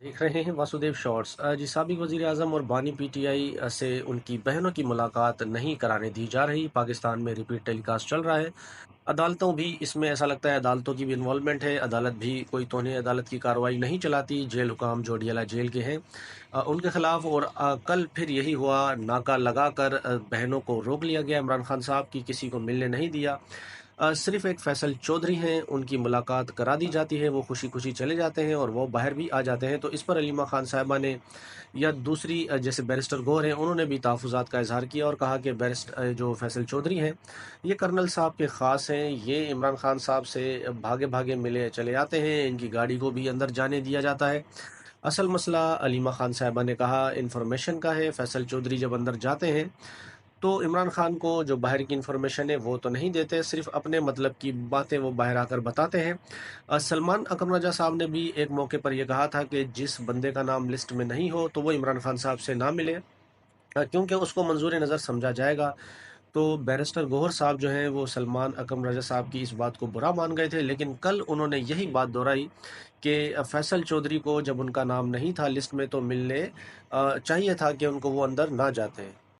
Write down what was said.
देख रहे हैं वासुदेव शॉर्ट्स। जी, साबिक वजीर आजम और बानी पीटीआई से उनकी बहनों की मुलाकात नहीं कराने दी जा रही। पाकिस्तान में रिपीट टेलीकास्ट चल रहा है। अदालतों भी इसमें ऐसा लगता है अदालतों की भी इन्वॉल्वमेंट है। अदालत भी कोई तौहीन अदालत की कार्रवाई नहीं चलाती। जेल हुकाम जो अडियाला जेल के हैं उनके खिलाफ, और कल फिर यही हुआ। नाका लगाकर बहनों को रोक लिया गया। इमरान खान साहब की किसी को मिलने नहीं दिया। सिर्फ एक फैसल चौधरी हैं, उनकी मुलाकात करा दी जाती है। वो खुशी खुशी चले जाते हैं और वो बाहर भी आ जाते हैं। तो इस पर अलीमा खान साहिबा ने या दूसरी जैसे बैरिस्टर गौहर हैं, उन्होंने भी तहफ़्फ़ुज़ात का इजहार किया और कहा कि जो फैसल चौधरी हैं, ये कर्नल साहब के ख़ास हैं। ये इमरान खान साहब से भागे भागे मिले चले आते हैं। इनकी गाड़ी को भी अंदर जाने दिया जाता है। असल मसला, अलीमा खान साहिबा ने कहा, इंफॉर्मेशन का है। फैसल चौधरी जब अंदर जाते हैं तो इमरान खान को जो बाहर की इन्फॉर्मेशन है वो तो नहीं देते, सिर्फ अपने मतलब की बातें वो बाहर आकर बताते हैं। सलमान अकरम रजा साहब ने भी एक मौके पर यह कहा था कि जिस बंदे का नाम लिस्ट में नहीं हो तो वो इमरान खान साहब से ना मिले, क्योंकि उसको मंजूर नज़र समझा जाएगा। तो बैरिस्टर गौहर साहब जो हैं वो सलमान अकरम रजा साहब की इस बात को बुरा मान गए थे, लेकिन कल उन्होंने यही बात दोहराई कि फैसल चौधरी को जब उनका नाम नहीं था लिस्ट में तो मिलने चाहिए था कि उनको वो अंदर ना जाते हैं।